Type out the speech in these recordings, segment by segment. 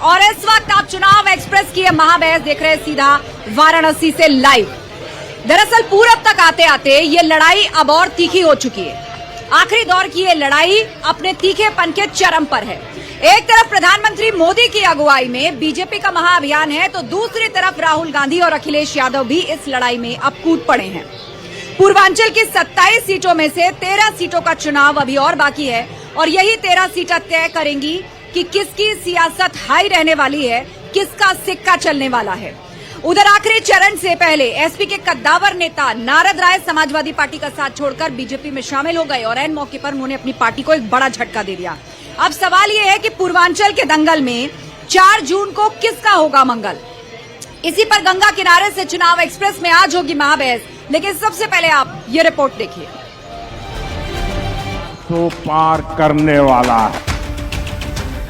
और इस वक्त आप चुनाव एक्सप्रेस की ये महाबहस देख रहे हैं सीधा वाराणसी से लाइव। दरअसल पूरब तक आते आते ये लड़ाई अब और तीखी हो चुकी है। आखिरी दौर की ये लड़ाई अपने तीखेपन के चरम पर है। एक तरफ प्रधानमंत्री मोदी की अगुवाई में बीजेपी का महाअभियान है, तो दूसरी तरफ राहुल गांधी और अखिलेश यादव भी इस लड़ाई में अब कूद पड़े हैं। पूर्वांचल की 27 सीटों में से 13 सीटों का चुनाव अभी और बाकी है और यही 13 सीटें तय करेंगी कि किसकी सियासत हाई रहने वाली है, किसका सिक्का चलने वाला है। उधर आखिरी चरण से पहले एसपी के कद्दावर नेता नारद राय समाजवादी पार्टी का साथ छोड़कर बीजेपी में शामिल हो गए और ऐन मौके पर उन्होंने अपनी पार्टी को एक बड़ा झटका दे दिया। अब सवाल ये है कि पूर्वांचल के दंगल में 4 जून को किसका होगा मंगल। इसी पर गंगा किनारे से चुनाव एक्सप्रेस में आज होगी महाबहस, लेकिन सबसे पहले आप ये रिपोर्ट देखिए। तो पार करने वाला है,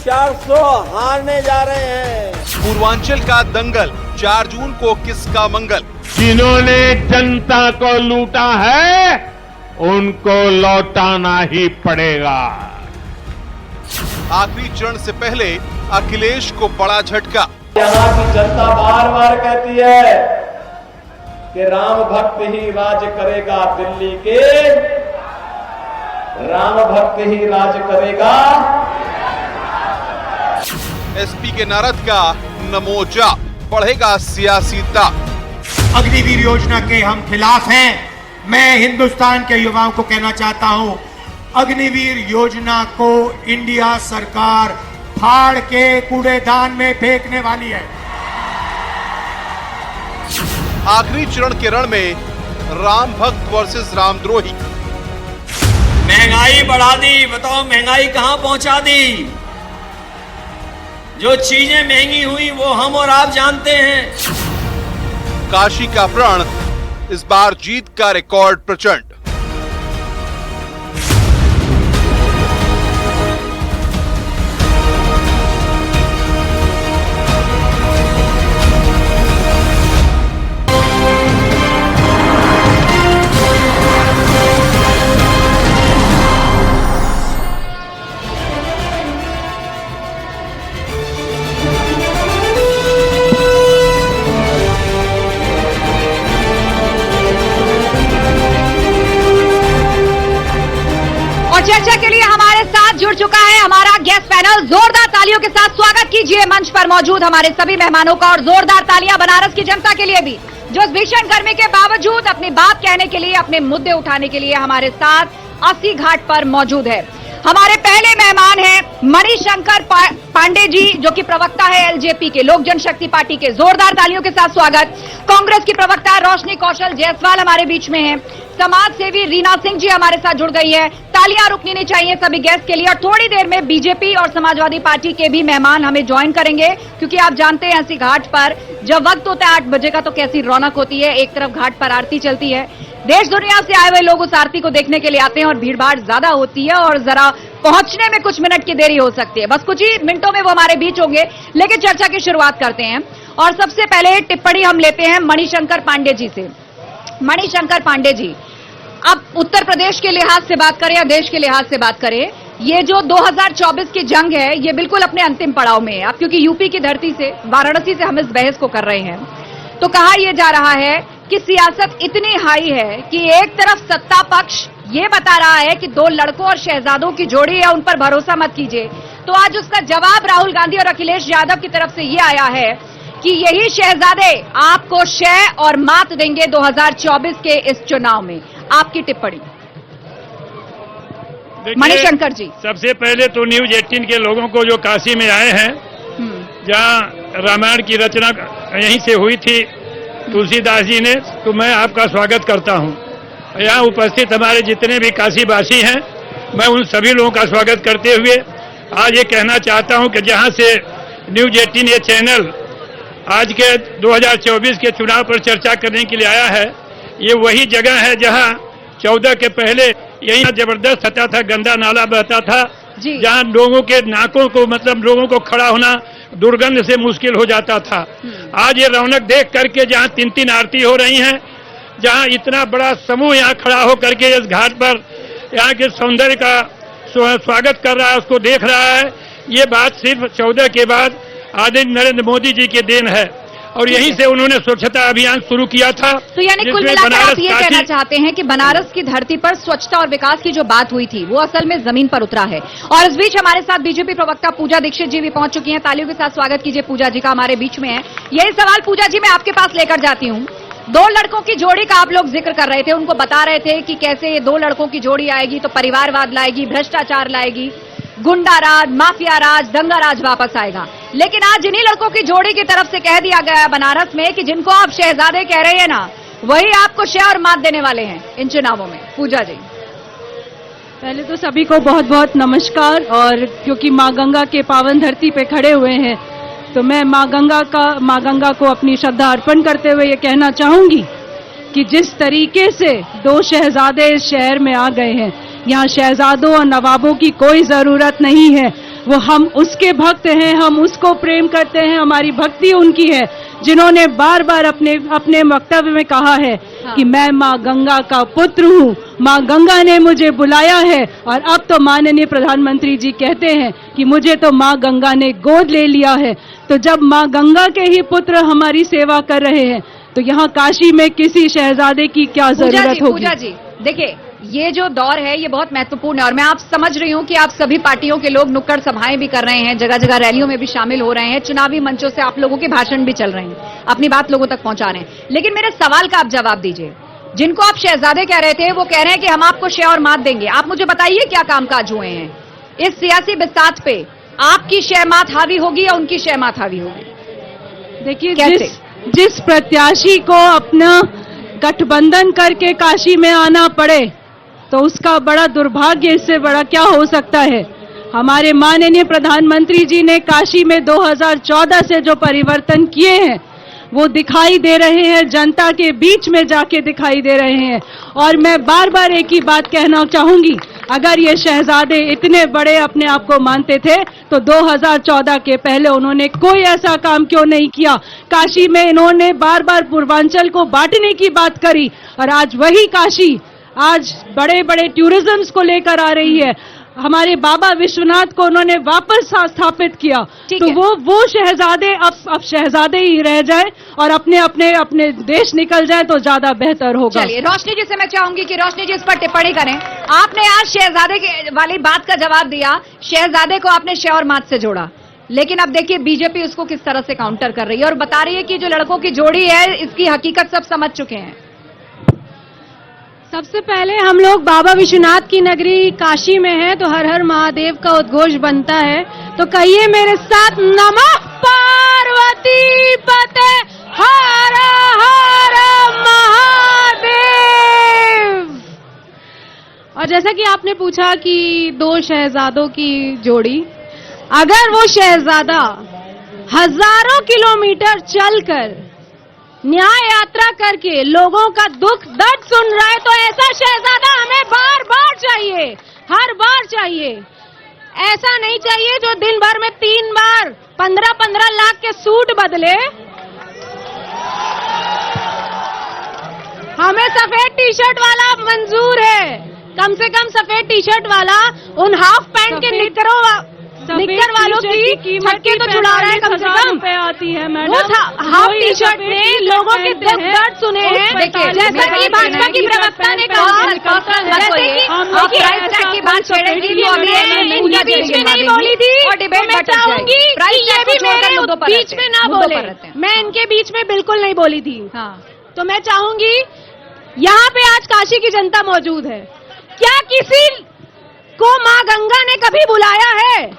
400 हारने जा रहे हैं। पूर्वांचल का दंगल 4 जून को किसका मंगल। जिन्होंने जनता को लूटा है उनको लौटाना ही पड़ेगा। आखिरी चरण से पहले अखिलेश को बड़ा झटका। यहाँ की जनता बार बार कहती है कि राम भक्त ही राज करेगा दिल्ली के, राम भक्त ही राज करेगा। एसपी के नारद का नमो जा बढ़ेगा सियासी दांव। अग्निवीर योजना के हम खिलाफ हैं। मैं हिंदुस्तान के युवाओं को कहना चाहता हूं, अग्निवीर योजना को इंडिया सरकार फाड़ के कूड़ेदान में फेंकने वाली है। आखिरी चरण के रण में राम भक्त वर्सेस रामद्रोही। महंगाई बढ़ा दी, बताओ महंगाई कहां पहुंचा दी। जो चीजें महंगी हुई वो हम और आप जानते हैं। काशी का प्रण, इस बार जीत का रिकॉर्ड प्रचंड। चर्चा के लिए हमारे साथ जुड़ चुका है हमारा गेस्ट पैनल। जोरदार तालियों के साथ स्वागत कीजिए मंच पर मौजूद हमारे सभी मेहमानों का और जोरदार तालियां बनारस की जनता के लिए भी, जो इस भीषण गर्मी के बावजूद अपनी बात कहने के लिए, अपने मुद्दे उठाने के लिए हमारे साथ 80 घाट पर मौजूद है। हमारे पहले मेहमान हैं मणिशंकर पांडे जी, जो कि प्रवक्ता है एलजेपी के, लोक जनशक्ति पार्टी के। जोरदार तालियों के साथ स्वागत। कांग्रेस की प्रवक्ता रोशनी कौशल जायसवाल हमारे बीच में है। समाज सेवी रीना सिंह जी हमारे साथ जुड़ गई है। तालियां रुकनी नहीं चाहिए सभी गेस्ट के लिए। और थोड़ी देर में बीजेपी और समाजवादी पार्टी के भी मेहमान हमें ज्वाइन करेंगे, क्योंकि आप जानते हैं ऐसी घाट पर जब वक्त होता है 8 बजे का तो कैसी रौनक होती है। एक तरफ घाट पर आरती चलती है, देश दुनिया से आए हुए लोग उस आरती को देखने के लिए आते हैं और भीड़भाड़ ज्यादा होती है और जरा पहुंचने में कुछ मिनट की देरी हो सकती है। बस कुछ ही मिनटों में वो हमारे बीच होंगे, लेकिन चर्चा की शुरुआत करते हैं। और सबसे पहले टिप्पणी हम लेते हैं मणिशंकर पांडे जी से। मणिशंकर पांडे जी, अब उत्तर प्रदेश के लिहाज से बात करें या देश के लिहाज से बात करें, ये जो 2024 की जंग है ये बिल्कुल अपने अंतिम पड़ाव में है। अब क्योंकि यूपी की धरती से, वाराणसी से हम इस बहस को कर रहे हैं, तो कहा यह जा रहा है कि सियासत इतनी हाई है कि एक तरफ सत्ता पक्ष ये बता रहा है कि 2 लड़कों और शहजादों की जोड़ी है, उन पर भरोसा मत कीजिए। तो आज उसका जवाब राहुल गांधी और अखिलेश यादव की तरफ से ये आया है कि यही शहजादे आपको शय और मात देंगे 2024 के इस चुनाव में। आपकी टिप्पणी मणिशंकर जी। सबसे पहले तो न्यूज 18 के लोगों को जो काशी में आए हैं, जहां रामायण की रचना यहीं से हुई थी तुलसीदास जी ने, तो मैं आपका स्वागत करता हूं। यहाँ उपस्थित हमारे जितने भी काशीवासी हैं, मैं उन सभी लोगों का स्वागत करते हुए आज ये कहना चाहता हूं कि जहां से न्यूज 18 ये चैनल आज के 2024 के चुनाव पर चर्चा करने के लिए आया है, ये वही जगह है जहां 14 के पहले यही जबरदस्त सता था, गंदा नाला बहता था, जहां लोगों के नाकों को, मतलब लोगों को खड़ा होना दुर्गंध से मुश्किल हो जाता था। आज ये रौनक देख करके जहां 3-3 आरती हो रही हैं, जहां इतना बड़ा समूह यहाँ खड़ा हो करके इस घाट पर यहाँ के सौंदर्य का स्वागत कर रहा है, उसको देख रहा है, ये बात सिर्फ 14 के बाद आदरणीय नरेंद्र मोदी जी की देन है और यहीं से उन्होंने स्वच्छता अभियान शुरू किया था। तो यानी कुल जिसमें मिलाकर आप बनारस ये काशी- कहना चाहते हैं कि बनारस की धरती पर स्वच्छता और विकास की जो बात हुई थी वो असल में जमीन पर उतरा है। और इस बीच हमारे साथ बीजेपी प्रवक्ता पूजा दीक्षित जी भी पहुंच चुकी हैं। तालियों के साथ स्वागत कीजिए पूजा जी का, हमारे बीच में है। यही सवाल पूजा जी मैं आपके पास लेकर जाती हूं। दो लड़कों की जोड़ी का आप लोग जिक्र कर रहे थे, उनको बता रहे थे कि कैसे ये दो लड़कों की जोड़ी आएगी तो परिवारवाद लाएगी, भ्रष्टाचार लाएगी, गुंडा राज, माफिया राज, दंगा राज वापस आएगा। लेकिन आज इन्हीं लड़कों की जोड़ी की तरफ से कह दिया गया है बनारस में कि जिनको आप शहजादे कह रहे हैं ना, वही आपको शह और मात देने वाले हैं इन चुनावों में। पूजा जी, पहले तो सभी को बहुत बहुत नमस्कार। और क्योंकि मां गंगा के पावन धरती पे खड़े हुए हैं तो मैं मां गंगा को अपनी श्रद्धा अर्पण करते हुए ये कहना चाहूंगी कि जिस तरीके से दो शहजादे इस शहर में आ गए हैं, यहाँ शहजादों और नवाबों की कोई जरूरत नहीं है। वो हम उसके भक्त हैं, हम उसको प्रेम करते हैं, हमारी भक्ति उनकी है जिन्होंने बार बार अपने वक्तव्य में कहा है कि मैं मां गंगा का पुत्र हूँ, मां गंगा ने मुझे बुलाया है। और अब तो माननीय प्रधानमंत्री जी कहते हैं कि मुझे तो मां गंगा ने गोद ले लिया है। तो जब मां गंगा के ही पुत्र हमारी सेवा कर रहे हैं तो यहाँ काशी में किसी शहजादे की क्या जरूरत होगी। पूजा जी देखिए, ये जो दौर है ये बहुत महत्वपूर्ण है और मैं आप समझ रही हूँ कि आप सभी पार्टियों के लोग नुक्कड़ सभाएं भी कर रहे हैं, जगह जगह रैलियों में भी शामिल हो रहे हैं, चुनावी मंचों से आप लोगों के भाषण भी चल रहे हैं, अपनी बात लोगों तक पहुंचा रहे हैं। लेकिन मेरे सवाल का आप जवाब दीजिए। जिनको आप शहजादे कह रहे थे वो कह रहे हैं कि हम आपको शह और मात देंगे। आप मुझे बताइए क्या कामकाज हुए हैं इस सियासी बिसात पे? आपकी शह मात हावी होगी या उनकी शह मात हावी होगी? देखिए, जिस प्रत्याशी को अपना गठबंधन करके काशी में आना पड़े तो उसका बड़ा दुर्भाग्य इससे बड़ा क्या हो सकता है। हमारे माननीय प्रधानमंत्री जी ने काशी में 2014 से जो परिवर्तन किए हैं वो दिखाई दे रहे हैं, जनता के बीच में जाके दिखाई दे रहे हैं। और मैं बार बार एक ही बात कहना चाहूंगी, अगर ये शहजादे इतने बड़े अपने आप को मानते थे तो 2014 के पहले उन्होंने कोई ऐसा काम क्यों नहीं किया। काशी में इन्होंने बार बार पूर्वांचल को बांटने की बात करी और आज वही काशी आज बड़े बड़े टूरिज्म को लेकर आ रही है। हमारे बाबा विश्वनाथ को उन्होंने वापस स्थापित किया। तो वो शहजादे अब शहजादे ही रह जाए और अपने देश निकल जाए तो ज्यादा बेहतर होगा। चलिए, रोशनी जी से मैं चाहूंगी कि रोशनी जी इस पर टिप्पणी करें। आपने आज शहजादे वाली बात का जवाब दिया, शहजादे को आपने शह और मात से जोड़ा, लेकिन अब देखिए बीजेपी उसको किस तरह से काउंटर कर रही है और बता रही है कि जो लड़कों की जोड़ी है इसकी हकीकत सब समझ चुके हैं। सबसे पहले हम लोग बाबा विश्वनाथ की नगरी काशी में हैं तो हर हर महादेव का उद्घोष बनता है। तो कहिए मेरे साथ, नमः पार्वती पते हर हर महादेव। और जैसा कि आपने पूछा कि दो शहजादों की जोड़ी, अगर वो शहजादा हजारों किलोमीटर चलकर न्याय यात्रा करके लोगों का दुख दर्द सुन रहा है तो ऐसा शहजादा हमें बार बार चाहिए, हर बार चाहिए। ऐसा नहीं चाहिए जो दिन भर में 3 बार 15-15 लाख के सूट बदले। हमें सफेद टी शर्ट वाला मंजूर है, कम से कम सफेद टी शर्ट वाला उन हाफ पैंट के निक्कर वालों की छक्के तो छुड़ा रहा है कम से कम पे आती है मैडम। वो हाफ टी शर्ट में लोगों के दुख दर्द सुने हैं। जैसा कि भाजपा की प्रवक्ता ने कहा, जैसे कि आप प्राइस टैग की बात छेड़ेंगी तो अभी इनके बीच में नहीं बोली थी और डिबेट मैं चाहूंगी कि ये भी मेरे बीच में ना बोले। मैं इनके बीच में बिल्कुल नहीं बोली थी। तो मैं चाहूंगी, यहाँ पे आज काशी की जनता मौजूद है, क्या किसी को माँ गंगा ने कभी बुलाया है?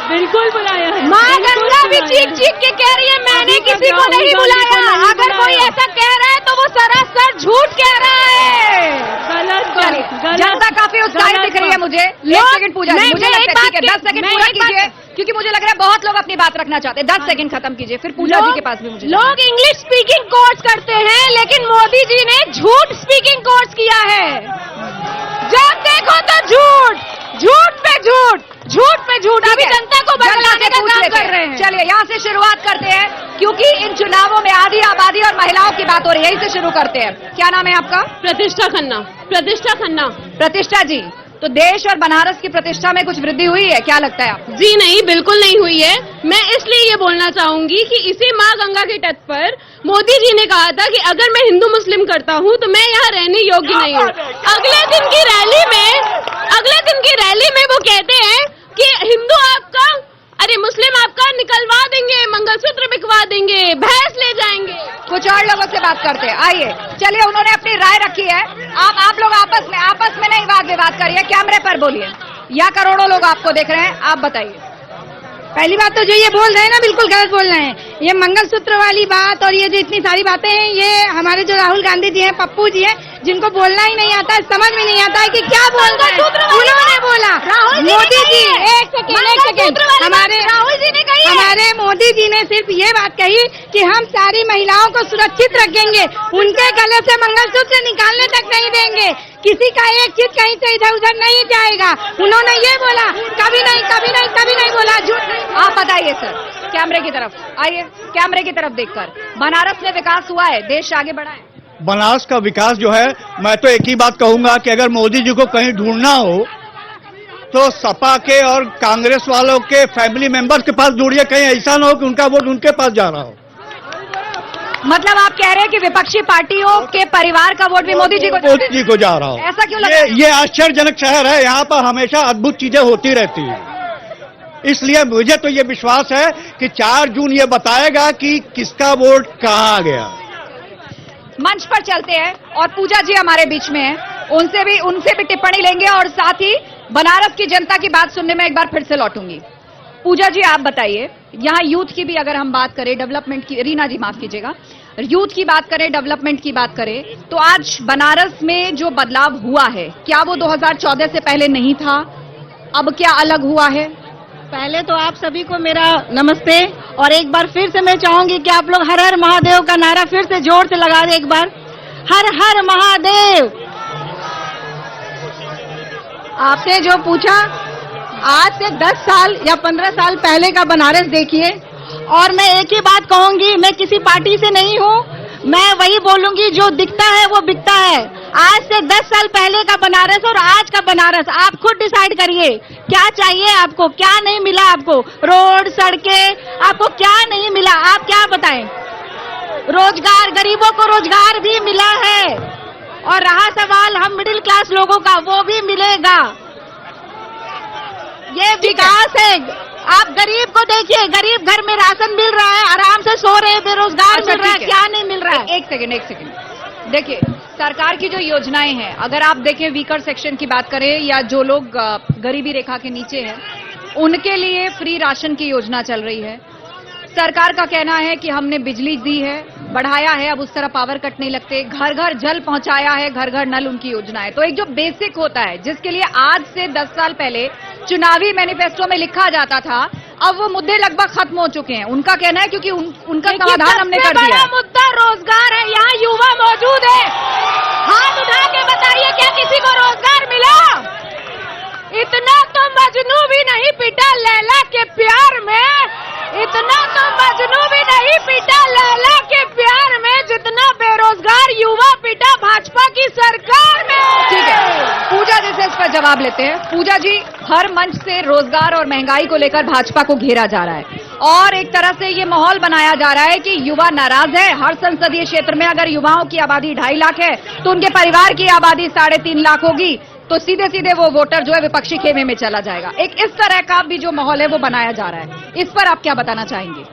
बिल्कुल बुलाया है। माँ गंगा भी चीख के कह रही है मैंने किसी को नहीं बुलाया। अगर कोई ऐसा कह रहा है तो वो सरासर झूठ कह रहा है। गलत। जनता काफी उत्साहित दिख रही है मुझे। एक सेकंड पूजा, मुझे लगता है 10 सेकंड पूरा कीजिए क्योंकि मुझे लग रहा है बहुत लोग अपनी बात रखना चाहते हैं। 10 सेकंड खत्म कीजिए, फिर पूजा जी के पास भी मुझे। लोग इंग्लिश स्पीकिंग कोर्स करते हैं लेकिन मोदी जी ने झूठ स्पीकिंग कोर्स किया है। जब देखो तो झूठ पे झूठ अभी जनता को बदलाने का काम कर रहे हैं। चलिए यहाँ से शुरुआत करते हैं क्योंकि इन चुनावों में आधी आबादी और महिलाओं की बात हो रही है, यहीं से शुरू करते हैं। क्या नाम है आपका? प्रतिष्ठा खन्ना। प्रतिष्ठा जी, तो देश और बनारस की प्रतिष्ठा में कुछ वृद्धि हुई है, क्या लगता है आपको? जी नहीं, बिल्कुल नहीं हुई है। मैं इसलिए ये बोलना चाहूंगी कि इसी माँ गंगा के तट पर मोदी जी ने कहा था कि अगर मैं हिंदू मुस्लिम करता हूँ तो मैं यहाँ रहने योग्य नहीं हूँ। अगले दिन की रैली में वो कहते हैं कि हिंदू आपका, अरे मुस्लिम आपका निकलवा देंगे, मंगलसूत्र बिकवा देंगे, भैंस ले जाएंगे। कुछ और लोगों से बात करते हैं, आइए। चलिए, उन्होंने अपनी राय रखी है। आप लोग आपस में नहीं वाद विवाद करिए, कैमरे पर बोलिए। या करोड़ों लोग आपको देख रहे हैं, आप बताइए। पहली बात तो जो ये बोल रहे हैं ना, बिल्कुल गलत बोल रहे हैं। ये मंगलसूत्र वाली बात और ये जो इतनी सारी बातें हैं, ये हमारे जो राहुल गांधी जी हैं, पप्पू जी हैं, जिनको बोलना ही नहीं आता है, समझ में नहीं आता है कि क्या बोल रहे हैं। उन्होंने बोला, मोदी जी, एक सेकेंड, हमारे मोदी जी ने सिर्फ ये बात कही कि हम सारी महिलाओं को सुरक्षित रखेंगे, उनके गले से मंगलसूत्र निकालने तक नहीं देंगे, किसी का एक चीज कहीं से इधर उधर नहीं जाएगा। उन्होंने ये बोला, कभी नहीं बोला, झूठ। आप बताइए सर, कैमरे की तरफ आइए। कैमरे की तरफ देखकर, बनारस में विकास हुआ है, देश आगे बढ़ा है। बनारस का विकास जो है, मैं तो एक ही बात कहूंगा कि अगर मोदी जी को कहीं ढूंढना हो तो सपा के और कांग्रेस वालों के फैमिली मेंबर्स के पास ढूंढिए, कहीं ऐसा ना हो कि उनका वोट उनके पास जा रहा हो। मतलब आप कह रहे हैं कि विपक्षी पार्टियों के परिवार का वोट भी मोदी जी को जा रहा हो? ऐसा क्यों लगता है? ये आश्चर्यजनक शहर है, यहाँ पर हमेशा अद्भुत चीजें होती रहती हैं। इसलिए मुझे तो ये विश्वास है कि 4 जून ये बताएगा कि किसका वोट कहाँ गया। मंच पर चलते हैं और पूजा जी हमारे बीच में हैं, उनसे भी टिप्पणी लेंगे और साथ ही बनारस की जनता की बात सुनने में एक बार फिर से लौटूंगी। पूजा जी, आप बताइए, यहाँ यूथ की भी अगर हम बात करें, डेवलपमेंट की, रीना जी माफ कीजिएगा, यूथ की बात करें, डेवलपमेंट की बात करें, तो आज बनारस में जो बदलाव हुआ है, क्या वो 2014 से पहले नहीं था? अब क्या अलग हुआ है? पहले तो आप सभी को मेरा नमस्ते, और एक बार फिर से मैं चाहूंगी कि आप लोग हर हर महादेव का नारा फिर से जोर से लगा दें। एक बार हर हर महादेव। आपने जो पूछा, आज से 10 साल या 15 साल पहले का बनारस देखिए, और मैं एक ही बात कहूंगी, मैं किसी पार्टी से नहीं हूँ, मैं वही बोलूंगी जो दिखता है वो बिकता है। आज से 10 साल पहले का बनारस और आज का बनारस, आप खुद डिसाइड करिए क्या चाहिए आपको, क्या नहीं मिला आपको। रोड, सड़कें, आपको क्या नहीं मिला, आप क्या बताएं? रोजगार, गरीबों को रोजगार भी मिला है, और रहा सवाल हम मिडिल क्लास लोगों का, वो भी मिलेगा। ये विकास है। आप गरीब को देखिए, गरीब घर में राशन मिल रहा है, आराम से सो रहे, बेरोजगार मिल रहा है, क्या नहीं मिल रहा है? एक सेकंड। देखिए, सरकार की जो योजनाएं हैं, अगर आप देखें, वीकर सेक्शन की बात करें या जो लोग गरीबी रेखा के नीचे हैं, उनके लिए फ्री राशन की योजना चल रही है। सरकार का कहना है कि हमने बिजली दी है, बढ़ाया है, अब उस तरह पावर कट नहीं लगते, घर घर जल पहुंचाया है, घर घर नल उनकी योजना है। तो एक जो बेसिक होता है, जिसके लिए आज से 10 साल पहले चुनावी मैनिफेस्टो में लिखा जाता था, अब वो मुद्दे लगभग खत्म हो चुके हैं। उनका कहना है क्योंकि उनका समाधान हमने कर दिया। बड़ा मुद्दा रोजगार है, यहाँ युवा मौजूद है, हाथ उठा के बताइए क्या किसी को रोजगार मिला? इतना तो मजनू भी नहीं पिटा लैला के प्यार में, इतना तो मजनू भी नहीं पिटा लैला के प्यार में, जितना बेरोजगार युवा पिटा भाजपा की सरकार में। ठीक है, पूजा जी से इस पर जवाब लेते हैं। पूजा जी, हर मंच से रोजगार और महंगाई को लेकर भाजपा को घेरा जा रहा है, और एक तरह से ये माहौल बनाया जा रहा है कि युवा नाराज है। हर संसदीय क्षेत्र में अगर युवाओं की आबादी 2.5 लाख है, तो उनके परिवार की आबादी 3.5 लाख होगी, तो सीधे सीधे वो वोटर जो है विपक्षी खेमे में चला जाएगा। एक इस तरह का भी जो माहौल है वो बनाया जा रहा है, इस पर आप क्या बताना चाहेंगे?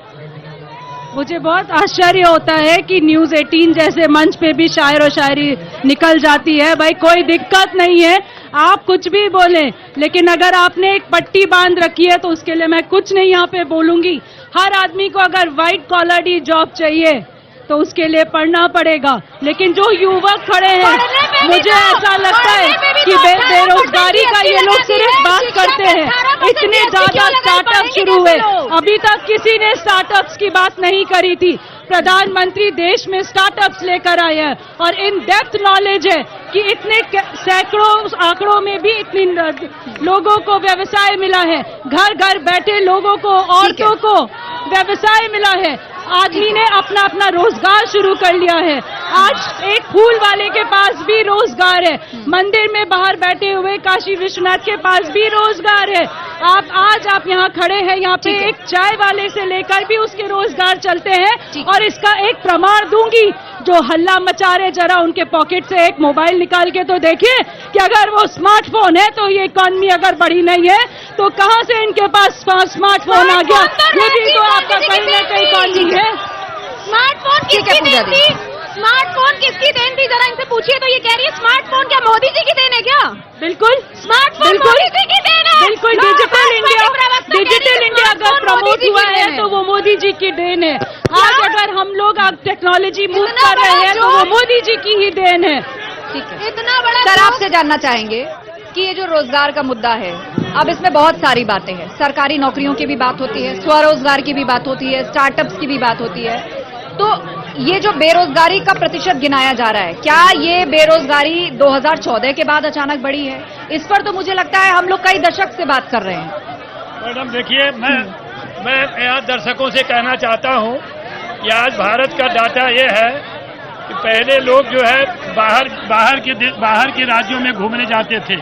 मुझे बहुत आश्चर्य होता है कि न्यूज 18 जैसे मंच पे भी शायर और शायरी निकल जाती है। भाई, कोई दिक्कत नहीं है, आप कुछ भी बोलें, लेकिन अगर आपने एक पट्टी बांध रखी है तो उसके लिए मैं कुछ नहीं यहाँ पे बोलूंगी। हर आदमी को अगर व्हाइट कॉलर डी जॉब चाहिए तो उसके लिए पढ़ना पड़ेगा, लेकिन जो युवक खड़े हैं, मुझे ऐसा लगता है कि बेरोजगारी का ये लोग सिर्फ बात करते हैं। इतने ज्यादा स्टार्टअप शुरू हुए, अभी तक किसी ने स्टार्टअप्स की बात नहीं करी थी। प्रधानमंत्री देश में स्टार्टअप्स लेकर आए हैं, और इन डेप्थ नॉलेज है कि इतने सैकड़ों आंकड़ों में भी इतनी लोगों को व्यवसाय मिला है, घर घर बैठे लोगों को, औरतों को व्यवसाय मिला है। आदमी ने अपना अपना रोजगार शुरू कर लिया है। आज एक फूल वाले के पास भी रोजगार है, मंदिर में बाहर बैठे हुए काशी विश्वनाथ के पास भी रोजगार है। आप यहाँ खड़े हैं, यहाँ पे एक चाय वाले से लेकर भी उसके रोजगार चलते हैं। और इसका एक प्रमाण दूंगी, जो हल्ला मचा रहे, जरा उनके पॉकेट से एक मोबाइल निकाल के तो देखिए कि अगर वो स्मार्टफोन है तो ये इकॉनमी अगर बढ़ी नहीं है तो कहाँ से इनके पास स्मार्टफोन आ गया? ये भी तो आपका कहीं ना कहीं इकॉनमी है। स्मार्टफोन किसकी देन थी? स्मार्टफोन किसकी देन थी? जरा इनसे पूछिए तो ये कह रही है स्मार्टफोन क्या मोदी जी की देन है क्या? बिल्कुल, स्मार्टफोन मोदी जी की देन है। बिल्कुल, डिजिटल इंडिया अगर प्रमोट हुआ है तो वो मोदी जी की देन है। आज अगर हम लोग टेक्नोलॉजी मूव कर रहे हैं तो वो मोदी जी की ही देन है। ठीक है, इतना बड़ा सर आपसे जानना चाहेंगे कि ये जो रोजगार का मुद्दा है, अब इसमें बहुत सारी बातें हैं। सरकारी नौकरियों की भी बात होती है, स्वरोजगार की भी बात होती है, स्टार्टअप्स की भी बात होती है। तो ये जो बेरोजगारी का प्रतिशत गिनाया जा रहा है, क्या ये बेरोजगारी 2014 के बाद अचानक बढ़ी है? इस पर तो मुझे लगता है हम लोग कई दशक से बात कर रहे हैं। मैडम देखिए, मैं यहाँ दर्शकों से कहना चाहता हूँ कि आज भारत का डाटा ये है कि पहले लोग जो है बाहर के राज्यों में घूमने जाते थे।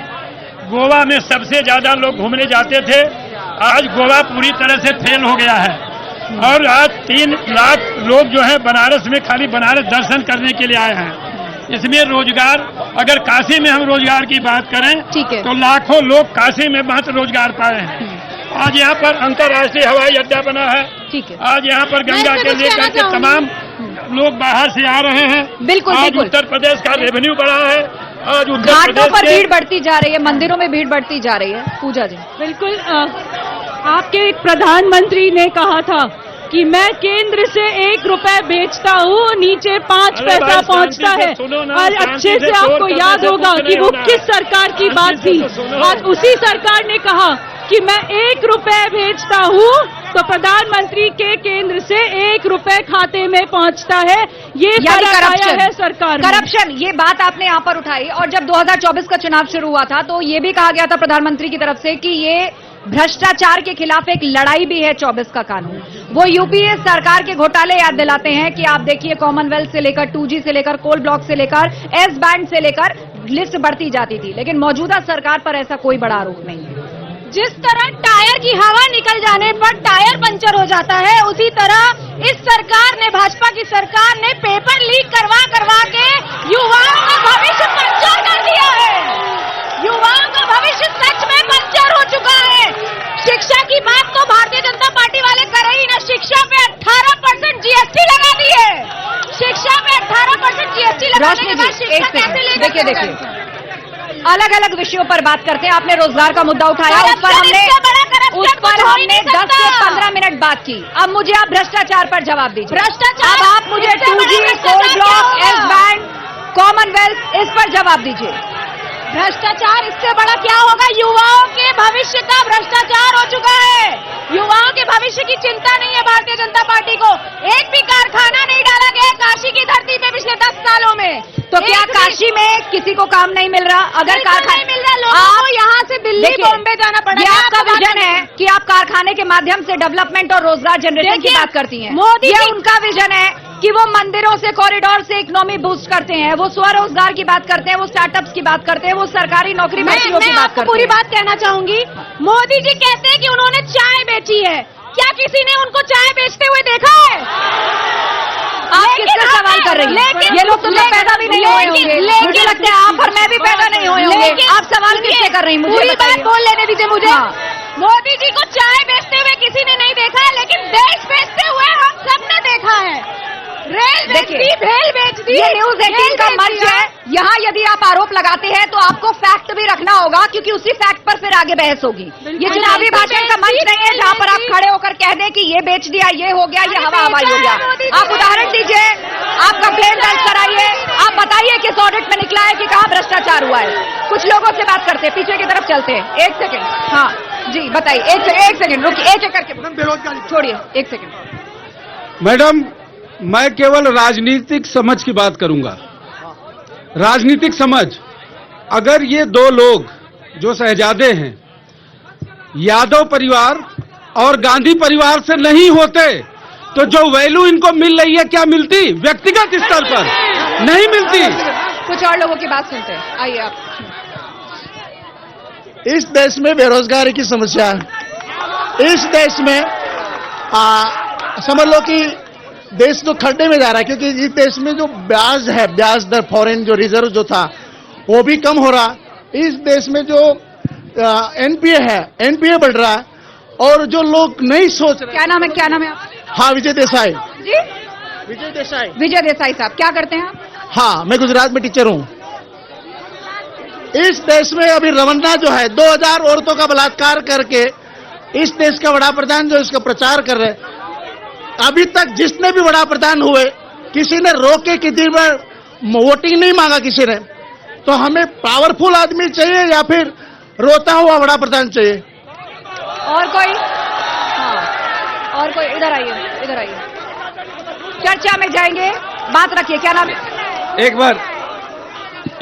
गोवा में सबसे ज्यादा लोग घूमने जाते थे। आज गोवा पूरी तरह से फेल हो गया है और आज 3 लाख लोग जो है बनारस में खाली बनारस दर्शन करने के लिए आए हैं। इसमें रोजगार, अगर काशी में हम रोजगार की बात करें तो लाखों लोग काशी में मात्र रोजगार पाए हैं। आज यहाँ पर अंतर्राष्ट्रीय हवाई अड्डा बना है। आज यहाँ पर गंगा के लेकर के तमाम लोग बाहर से आ रहे हैं। बिल्कुल, आज उत्तर प्रदेश का रेवेन्यू बढ़ा है। आज उत्तर घाटों पर प्रदेश भीड़ बढ़ती जा रही है, मंदिरों में भीड़ बढ़ती जा रही है। पूजा जी, बिल्कुल, आपके एक प्रधानमंत्री ने कहा था कि मैं केंद्र से 1 रुपए बेचता हूँ, नीचे 5 पैसा पहुँचता है। और अच्छे से आपको याद होगा कि वो किस सरकार की बात थी। आज उसी सरकार ने कहा कि मैं 1 रुपए बेचता हूँ तो प्रधानमंत्री के केंद्र से 1 रुपए खाते में पहुँचता है। ये करप्शन है सरकार, करप्शन, ये बात आपने यहाँ पर उठाई। और जब 2024 का चुनाव शुरू हुआ था तो ये भी कहा गया था प्रधानमंत्री की तरफ से कि ये भ्रष्टाचार के खिलाफ एक लड़ाई भी है 24 का कानून। वो यूपीए सरकार के घोटाले याद दिलाते हैं कि आप देखिए, कॉमनवेल्थ से लेकर 2G से लेकर कोल ब्लॉक से लेकर एस बैंड से लेकर लिस्ट बढ़ती जाती थी, लेकिन मौजूदा सरकार पर ऐसा कोई बड़ा आरोप नहीं है। जिस तरह टायर की हवा निकल जाने पर टायर पंचर हो जाता है, उसी तरह इस सरकार ने, भाजपा की सरकार ने पेपर लीक करवा के युवाओं का भविष्य पंचर कर दिया है। युवाओं का भविष्य सच में पंचर हो चुका है। शिक्षा की बात तो भारतीय जनता पार्टी वाले करे ही ना। शिक्षा पे 18% GST लगा दी है। शिक्षा पे 18% GST लगाने के बाद शिक्षा कैसे लेकर देखिए, अलग अलग विषयों पर बात करते हैं। आपने रोजगार का मुद्दा उठाया, उस पर हमने 10 से 15 मिनट बात की। अब मुझे आप भ्रष्टाचार पर जवाब दीजिए। भ्रष्टाचार, अब आप मुझे 2G, coal block, S band, Commonwealth, इस पर जवाब दीजिए। भ्रष्टाचार इससे बड़ा क्या होगा? युवाओं के भविष्य का भ्रष्टाचार हो चुका है। युवाओं के भविष्य की चिंता नहीं है भारतीय जनता पार्टी को। एक भी कारखाना नहीं डाला गया काशी की धरती पे पिछले 10 सालों में। तो क्या काशी में किसी को काम नहीं मिल रहा? अगर कारखाना नहीं मिल रहा, लोगों को यहाँ से दिल्ली, बॉम्बे जाना पड़ा। ये आपका विजन है कि आप कारखाने के माध्यम से डेवलपमेंट और रोजगार जनरेशन की बात करती हैं। मोदी ये उनका विजन है कि वो मंदिरों से, कॉरिडोर से इकोनॉमी बूस्ट करते हैं, वो स्वरोजगार की बात करते हैं, वो स्टार्टअप्स की बात करते हैं, वो सरकारी नौकरी भर्तियों की बात करते हैं। पूरी बात कहना चाहूंगी। मोदी जी कहते हैं कि उन्होंने चाय बेची है। क्या किसी ने उनको चाय बेचते हुए देखा है? आप किससे सवाल कर रही हैं? ये लोग तो पैदा भी नहीं हुए होंगे। मुझे लगता है आप और मैं भी पैदा नहीं हुए होंगे। आप सवाल किससे कर रही हैं? मुझे बात बोल लेने दीजिए मुझे। मोदी जी को चाय बेचते हुए किसी ने नहीं देखा है, लेकिन देश बेचते हुए हम सबने देखा है। रेल बेच दी, भेल बेच दी। ये न्यूज़ 18 का मंच है। यहाँ यदि आप आरोप लगाते हैं तो आपको फैक्ट भी रखना होगा, क्योंकि उसी फैक्ट पर फिर आगे बहस होगी। ये चुनावी भाषण का मंच नहीं है जहाँ पर आप खड़े होकर कह दें कि ये बेच दिया, ये हो गया, ये हवा हवाई हो गया। आप उदाहरण दीजिए, आप कंप्लेंट दर्ज कराइए, आप बताइए किस ऑडिट में निकला है कि कहाँ भ्रष्टाचार हुआ है। कुछ लोगों से बात करते हैं, पीछे की तरफ चलते हैं। 1 सेकेंड, हाँ जी बताइए। 1 सेकेंड रुकिए, एक करके बेरोजगारी छोड़िए, 1 सेकेंड। मैडम, मैं केवल राजनीतिक समझ की बात करूंगा। राजनीतिक समझ, अगर ये 2 लोग जो शहजादे हैं यादव परिवार और गांधी परिवार से नहीं होते तो जो वैल्यू इनको मिल रही है क्या मिलती व्यक्तिगत स्तर पर? नहीं मिलती। कुछ और लोगों की बात सुनते हैं, आइए आप। इस देश में बेरोजगारी की समस्या है। इस देश में समझ लो कि देश तो खड्डे में जा रहा है, क्योंकि इस देश में जो ब्याज है, ब्याज दर फॉरेन जो रिजर्व जो था वो भी कम हो रहा। इस देश में जो एनपीए है, एनपीए बढ़ रहा है, और जो लोग नहीं सोच रहे। क्या नाम है, क्या नाम है आप? हाँ, विजय देसाई जी, विजय देसाई। विजय देसाई साहब, क्या करते हैं आप? हाँ, मैं गुजरात में टीचर हूँ। इस देश में अभी रमन्ना जो है 2000 औरतों का बलात्कार करके इस देश का बड़ा प्रधान जो इसका प्रचार कर रहे, अभी तक जिसने भी बड़ा प्रधान हुए किसी ने रोक के किसी बार वोटिंग नहीं मांगा किसी ने। तो हमें पावरफुल आदमी चाहिए या फिर रोता हुआ बड़ा प्रधान चाहिए? और कोई? हाँ, और कोई? इधर आइए, इधर आइए, चर्चा में जाएंगे, बात रखिए। क्या नाम है? एक बार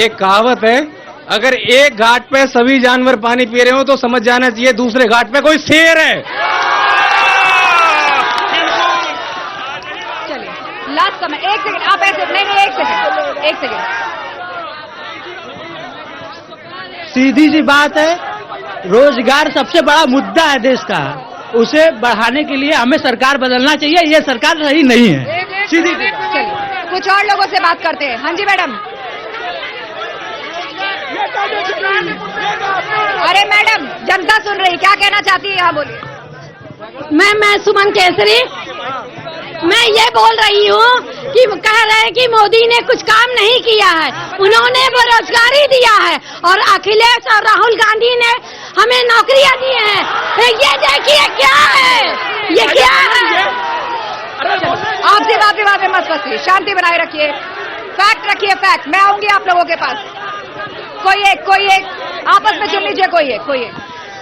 एक कहावत है, अगर एक घाट पे सभी जानवर पानी पी रहे हो तो समझ जाना चाहिए दूसरे घाट पे कोई शेर है। चलिए, लास्ट समय, एक सेकंड, आप ऐसे नहीं, एक सेकंड, एक सेकंड। सीधी सी बात है, रोजगार सबसे बड़ा मुद्दा है देश का, उसे बढ़ाने के लिए हमें सरकार बदलना चाहिए। ये सरकार सही नहीं है, सीधी सी बात। चलिए, कुछ और लोगों से बात करते हैं। हाँ जी मैडम। अरे मैडम, जनता सुन रही, क्या कहना चाहती है, यहाँ बोलिए। मैं सुमन केसरी, मैं ये बोल रही हूँ कि कह रहे हैं कि मोदी ने कुछ काम नहीं किया है, उन्होंने बेरोजगारी दिया है, और अखिलेश और राहुल गांधी ने हमें नौकरियां दी हैं। ये देखिए क्या है, ये क्या है। आपसे बातें मत फंसिए, शांति बनाए रखिए, फैक्ट रखिए, फैक्ट। मैं आऊंगी आप लोगों के पास। कोई एक आपस में चुन लीजिए, कोई एक।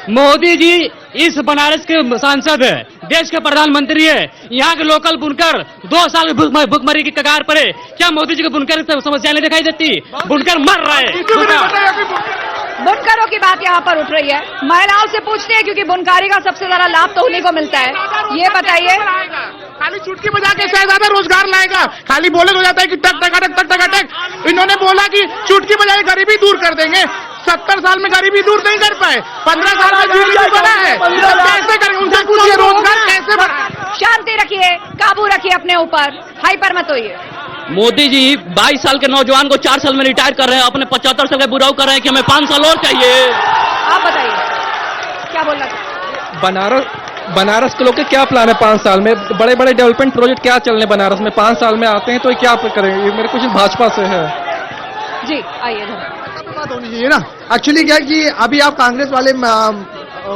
मोदी जी इस बनारस के सांसद है, देश के प्रधानमंत्री है, यहाँ के लोकल बुनकर 2 साल भुखमरी की कगार पर है। क्या मोदी जी को बुनकर समस्या नहीं दिखाई देती? बुनकर मर रहे हैं। बुनकरों की बात यहाँ पर उठ रही है, महिलाओं से पूछते हैं, क्योंकि बुनकारी का सबसे ज्यादा लाभ तो उन्हीं को मिलता है। ये बताइए, खाली चुटकी बजा के ज्यादा रोजगार लाएगा, खाली बोले तो जाता है कि टक टक। इन्होंने बोला कि चुटकी बजा के गरीबी दूर कर देंगे। 70 साल में गरीबी दूर नहीं कर पाए, 15 साल में गरीबी बना है, कैसे करेंगे? उनसे पूछिए रोजगार कैसे बढ़ा। शांति रखिए, काबू रखिए अपने ऊपर, हाइपर मत होइए। मोदी जी 22 साल के नौजवान को 4 साल में रिटायर कर रहे हैं, अपने 75 साल के बुढ़ाऊ कर रहे हैं कि हमें 5 साल और चाहिए। आप बताइए, क्या बोल रहा था? बनारस के लोग के क्या प्लान है 5 साल में? बड़े बड़े डेवलपमेंट प्रोजेक्ट क्या चल रहे बनारस में? 5 साल में आते हैं तो क्या करेंगे? मेरे कुछ भाजपा से है। जी आइए, बात होनी चाहिए ना। एक्चुअली क्या है कि अभी आप कांग्रेस वाले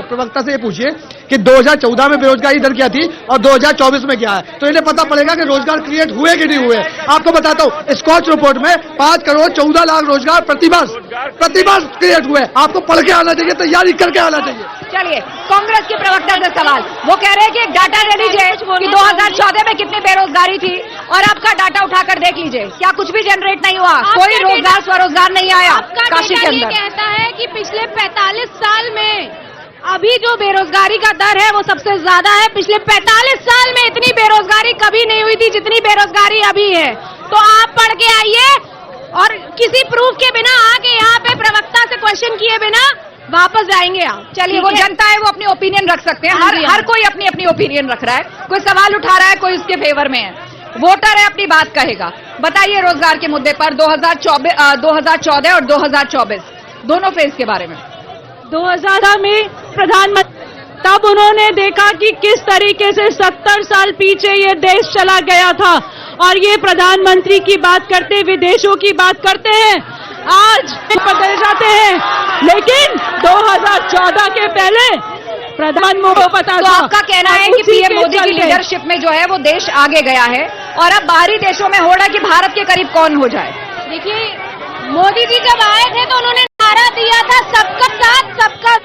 प्रवक्ता से ये पूछिए कि 2014 में बेरोजगारी दर क्या थी और 2024 में क्या है, तो इन्हें पता पड़ेगा कि रोजगार क्रिएट हुए कि नहीं हुए। आपको बताता हूँ, स्कॉच रिपोर्ट में 5 करोड़ 14 लाख रोजगार प्रतिवर्ष क्रिएट हुए। आपको पढ़ के आना चाहिए, तैयारी करके आना चाहिए। चलिए, कांग्रेस के प्रवक्ता से सवाल, वो कह रहे हैं कि एक डाटा ले लीजिए कि 2014 में कितनी बेरोजगारी थी और आपका डाटा उठाकर देख लीजिए, क्या कुछ भी जनरेट नहीं हुआ? कोई रोजगार स्वरोजगार नहीं आया काशी के अंदर। कहता है कि पिछले 45 साल में अभी जो बेरोजगारी का दर है वो सबसे ज्यादा है। पिछले 45 साल में इतनी बेरोजगारी कभी नहीं हुई थी जितनी बेरोजगारी अभी है। तो आप पढ़ के आइए और किसी प्रूफ के बिना आके यहाँ पे प्रवक्ता से क्वेश्चन किए बिना वापस जाएंगे आप। चलिए, वो जनता है, वो अपनी ओपिनियन रख सकते हैं। हर कोई अपनी अपनी ओपिनियन रख रहा है, कोई सवाल उठा रहा है, कोई उसके फेवर में है। वोटर है, अपनी बात कहेगा। बताइए रोजगार के मुद्दे पर 2014 और 2024 दोनों फेज के बारे में। 2000 में प्रधानमंत्री, तब उन्होंने देखा कि किस तरीके से 70 साल पीछे ये देश चला गया था, और ये प्रधानमंत्री की बात करते, विदेशों की बात करते हैं, आज बदल जाते हैं। लेकिन 2014 के पहले प्रधानमंत्री को पता तो था। आपका कहना है कि पीएम मोदी की लीडरशिप में जो है वो देश आगे गया है, और अब बाहरी देशों में हो रहा है कि भारत के करीब कौन हो जाए। देखिए, मोदी जी जब आए थे तो उन्होंने नारा दिया था, सबका साथ सबका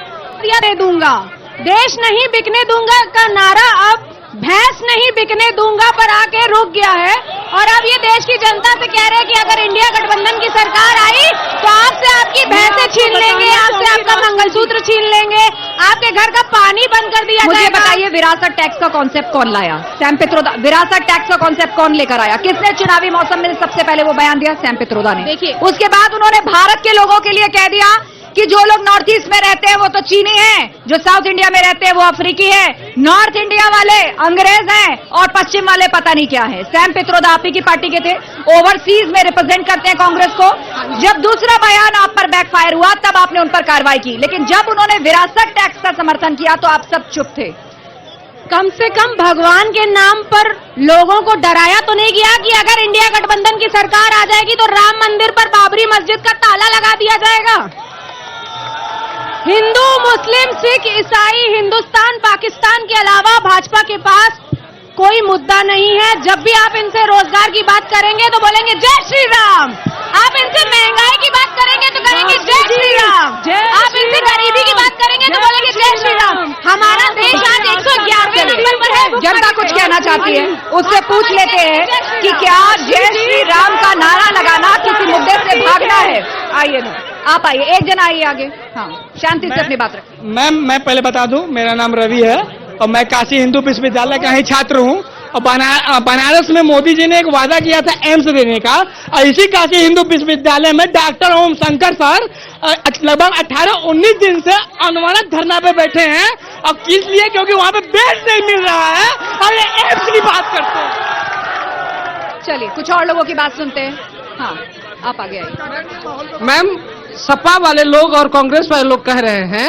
दे दूंगा, देश नहीं बिकने दूंगा का नारा अब भैंस नहीं बिकने दूंगा पर आके रुक गया है। और अब ये देश की जनता से कह रहे हैं कि अगर इंडिया गठबंधन की सरकार आई तो आपसे आपकी भैंसें छीन लेंगे, आपसे आपका मंगलसूत्र छीन लेंगे, आपके घर का पानी बंद कर दिया जाएगा। मुझे बताइए, विरासत टैक्स का कॉन्सेप्ट कौन लाया? सैम पित्रोदा। विरासत टैक्स का कॉन्सेप्ट कौन लेकर आया? किसने चुनावी मौसम में सबसे पहले वो बयान दिया? सैम पित्रोदा ने। देखिए, उसके बाद उन्होंने भारत के लोगों के लिए कह दिया कि जो लोग नॉर्थ ईस्ट में रहते हैं वो तो चीनी हैं, जो साउथ इंडिया में रहते हैं वो अफ्रीकी है, नॉर्थ इंडिया वाले अंग्रेज हैं और पश्चिम वाले पता नहीं क्या है। सैम पित्रोदा आप ही की पार्टी के थे, ओवरसीज में रिप्रेजेंट करते हैं कांग्रेस को। जब दूसरा बयान आप पर बैकफायर हुआ तब आपने उन पर कार्रवाई की, लेकिन जब उन्होंने विरासत टैक्स का समर्थन किया तो आप सब चुप थे। कम से कम भगवान के नाम पर लोगों को डराया तो नहीं गया कि अगर इंडिया गठबंधन की सरकार आ जाएगी तो राम मंदिर पर बाबरी मस्जिद का ताला लगा दिया जाएगा। हिंदू, मुस्लिम, सिख, ईसाई, हिंदुस्तान, पाकिस्तान के अलावा भाजपा के पास कोई मुद्दा नहीं है। जब भी आप इनसे रोजगार की बात करेंगे तो बोलेंगे जय श्री राम, आप इनसे महंगाई की बात करेंगे तो करेंगे जय श्री राम, आप इनसे गरीबी की बात करेंगे तो बोलेंगे जय श्री राम। हमारा देश आज 111वें नंबर पर है। जनता कुछ कहना चाहती है, उससे पूछ लेते हैं कि क्या जय श्री राम का नारा लगाना किसी मुद्दे से भागना है? आइए ना, आप आइए, एक जन आइए आगे। हाँ, शांति से अपनी बात रखें। मैम, मैं पहले बता दूं, मेरा नाम रवि है और मैं काशी हिंदू विश्वविद्यालय का ही छात्र हूं। और बनारस में मोदी जी ने एक वादा किया था एम्स देने का, और इसी काशी हिंदू विश्वविद्यालय में डॉक्टर ओम शंकर सर लगभग 18-19 दिन से अनवरत धरना पे बैठे हैं। और किस लिए? क्योंकि वहां पे बेड नहीं मिल रहा है और ये एम्स की बात करते हैं। चलिए कुछ और लोगों की बात सुनते हैं। हाँ, आप आगे आइए। मैम, सपा वाले लोग और कांग्रेस वाले लोग कह रहे हैं,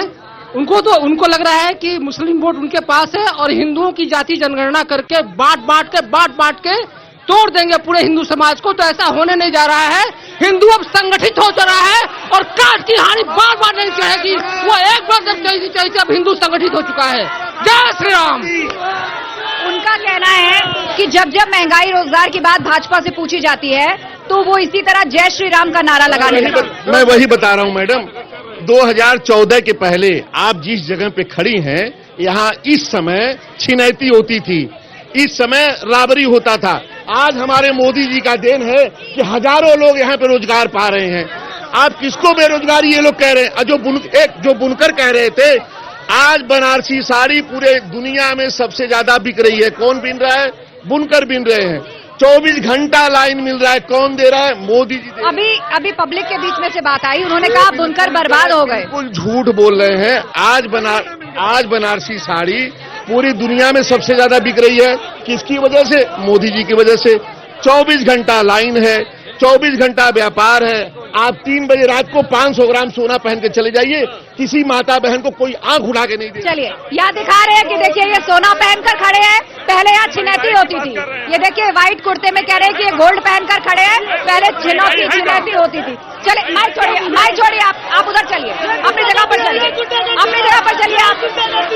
उनको लग रहा है कि मुस्लिम वोट उनके पास है और हिंदुओं की जाति जनगणना करके बांट के तोड़ देंगे पूरे हिंदू समाज को। तो ऐसा होने नहीं जा रहा है। हिंदू अब संगठित हो रहा है और काट की हानि बार नहीं चाहेगी, वो एक बार जब चाहिए अब हिंदू संगठित हो चुका है। जय श्री राम। उनका कहना है कि जब जब महंगाई रोजगार की बात भाजपा से पूछी जाती है तो वो इसी तरह जय श्री राम का नारा लगाने लगे। मैं वही बता रहा हूं मैडम, 2014 के पहले आप जिस जगह पे खड़ी हैं, यहाँ इस समय छिनैती होती थी, इस समय राबरी होता था। आज हमारे मोदी जी का देन है कि हजारों लोग यहाँ पे रोजगार पा रहे हैं। आप किसको बेरोजगारी ये लोग कह रहे हैं? जो बुनकर कह रहे थे, आज बनारसी साड़ी पूरे दुनिया में सबसे ज्यादा बिक रही है। कौन बिन रहा है? बुनकर बिन रहे हैं। 24 घंटा लाइन मिल रहा है। कौन दे रहा है? मोदी जी दे। अभी पब्लिक के बीच में से बात आई, उन्होंने कहा बुनकर बर्बाद हो गए। बिल्कुल झूठ बोल रहे हैं। आज बनारसी साड़ी पूरी दुनिया में सबसे ज्यादा बिक रही है। किसकी वजह से? मोदी जी की वजह से। 24 घंटा लाइन है, 24 घंटा व्यापार है। आप 3 बजे रात को 500 ग्राम सोना पहन के चले जाइए, किसी माता बहन को कोई आंख उठा के नहीं दे। चलिए, यहाँ दिखा रहे हैं कि देखिए ये सोना पहनकर खड़े हैं, पहले यहाँ छिनैती होती थी। ये देखिए व्हाइट कुर्ते में कह रहे हैं कि ये गोल्ड पहनकर खड़े हैं, पहले छिनैती होती थी। चलिए माइक छोड़िए, आप उधर चलिए, अपनी जगह पर चलिए, अपनी जगह पर चलिए, आप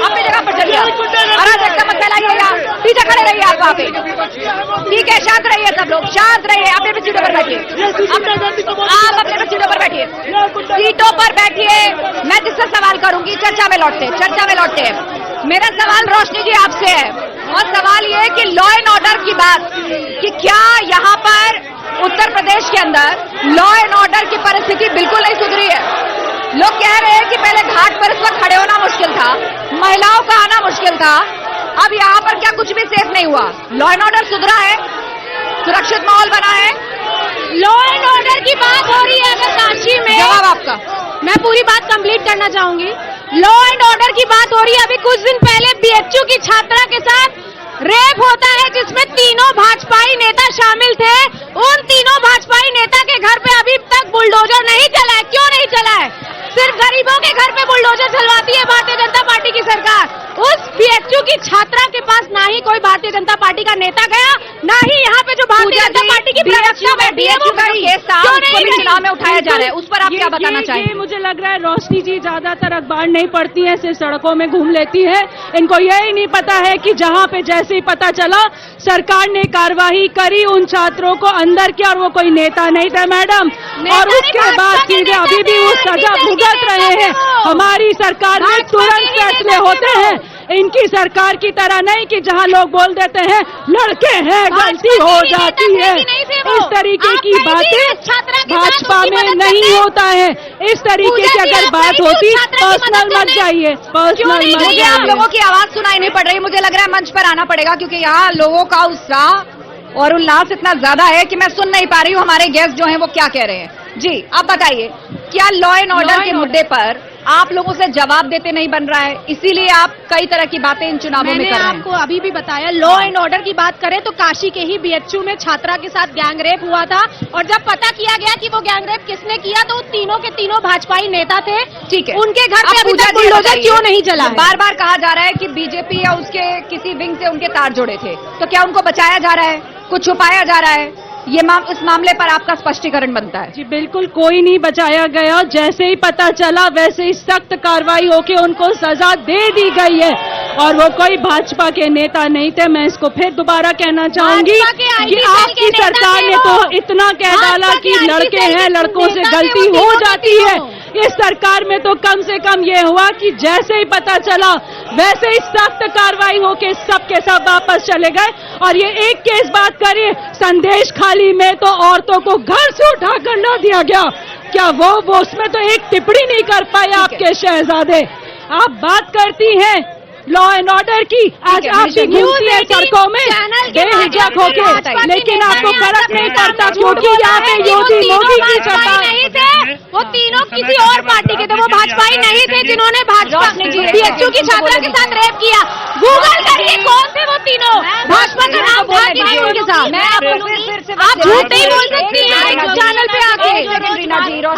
अपनी जगह पर चलिए। अराजकता मत फैलाइए, यहाँ पीछे खड़े रहिए आप वहाँ पे। ठीक है, शांत रहिए सब लोग, शांत रहिए, अपने अपनी सीटों पर बैठिए। आप अपने अपनी सीटों पर बैठिए, सीटों पर बैठिए। मैं जिससे सवाल करूंगी चर्चा में लौटते हैं। मेरा सवाल रोशनी जी आपसे है, और सवाल ये है कि लॉ एंड ऑर्डर की बात, कि क्या यहाँ पर उत्तर प्रदेश के अंदर लॉ एंड ऑर्डर की परिस्थिति बिल्कुल नहीं सुधरी है? लोग कह रहे हैं कि पहले घाट पर इस वक्त खड़े होना मुश्किल था, महिलाओं का आना मुश्किल था, अब यहाँ पर क्या कुछ भी सेफ नहीं हुआ? लॉ एंड ऑर्डर सुधरा है? सुरक्षित माहौल बना है? लॉ एंड ऑर्डर की बात हो रही है अगर काशी में। जवाब आपका। मैं पूरी बात कंप्लीट करना चाहूंगी। लॉ एंड ऑर्डर की बात हो रही है। अभी कुछ दिन पहले बीएचयू की छात्रा के साथ रेप होता है जिसमें तीनों भाजपाई नेता शामिल थे। उन तीनों भाजपाई नेता के घर पे अभी तक बुलडोजर नहीं चला है। क्यों नहीं चला है? सिर्फ गरीबों के घर पे बुलडोजर चलवाती है भारतीय जनता पार्टी की सरकार। उस बीएचयू की छात्रा के पास ना ही कोई भारतीय जनता पार्टी का नेता गया, ना ही यहाँ पे जो भारतीय जनता पार्टी की प्रवक्ता बैठी है वो गई। चुनाव में उठाया जा रहा है, उस पर आप क्या बताना चाहेंगे? मुझे लग रहा है रोशनी जी ज्यादातर अखबार नहीं पढ़ती है, सिर्फ सड़कों में घूम लेती है। इनको यही नहीं पता है कि जहाँ पे जैसे ही पता चला सरकार ने कार्रवाई करी, उन छात्रों को अंदर किया, और वो कोई नेता नहीं था मैडम। और उसके बाद सीधे अभी भी वो सजा भुगत रहे हैं। हमारी सरकार में तुरंत फैसले होते हैं। इनकी सरकार की तरह नहीं कि जहां लोग बोल देते हैं लड़के हैं गलती हो जाती है, इस तरीके की बातें भाजपा में नहीं होता है। इस तरीके की अगर बात होती पर्सनल मत जाइए, पर्सनल मत मुझे आप लोगों की आवाज सुनाई नहीं पड़ रही। मुझे लग रहा है मंच पर आना पड़ेगा क्योंकि यहाँ लोगों का उत्साह और उल्लास इतना ज्यादा है कि मैं सुन नहीं पा रही हूँ हमारे गेस्ट जो हैं वो क्या कह रहे हैं। जी आप बताइए, क्या लॉ एंड ऑर्डर के मुद्दे पर आप लोगों से जवाब देते नहीं बन रहा है, इसीलिए आप कई तरह की बातें इन चुनावों में कर रहे हैं? आपको अभी भी बताया, लॉ एंड ऑर्डर की बात करें तो काशी के ही बीएचयू में छात्रा के साथ गैंगरेप हुआ था और जब पता किया गया कि वो गैंगरेप किसने किया तो तीनों के तीनों भाजपाई नेता थे। ठीक है, उनके घर पे अभी तक बुलडोजर क्यों नहीं चला? बार बार कहा जा रहा है कि बीजेपी या उसके किसी विंग से उनके तार जुड़े थे, तो क्या उनको बचाया जा रहा है, कुछ छुपाया जा रहा है? ये इस मामले पर आपका स्पष्टीकरण बनता है। जी बिल्कुल, कोई नहीं बचाया गया। जैसे ही पता चला वैसे ही सख्त कार्रवाई होके उनको सजा दे दी गई है और वो कोई भाजपा के नेता नहीं थे। मैं इसको फिर दोबारा कहना चाहूंगी कि आपकी सरकार ने तो इतना कह डाला कि लड़के हैं, लड़कों से गलती हो जाती है। इस सरकार में तो कम से कम ये हुआ कि जैसे ही पता चला वैसे ही सख्त कार्रवाई होके सब के सब वापस चले गए। और ये एक केस बात करिए, संदेश खाली में तो औरतों को घर से उठाकर ला दिया गया, क्या वो उसमें तो एक टिप्पणी नहीं कर पाए आपके शहजादे। आप बात करती हैं लॉ एंड ऑर्डर की, आज आप भी घूमती है सड़कों में बेहिजक होके, लेकिन आपको फर्क नहीं पड़ता क्योंकि यहाँ पे मोदी की सरकार नहीं थे, वो तीनों किसी और पार्टी के थे, वो भाजपाई नहीं थे जिन्होंने भाजपा बीएचयू की छात्रा के साथ रेप किया। गूगल करिए कौन थे वो तीनों, भाजपा का नाम था कि नहीं उनके साथ। मैं आप झूठ नहीं बोल सकती हैं चैनल पे आके,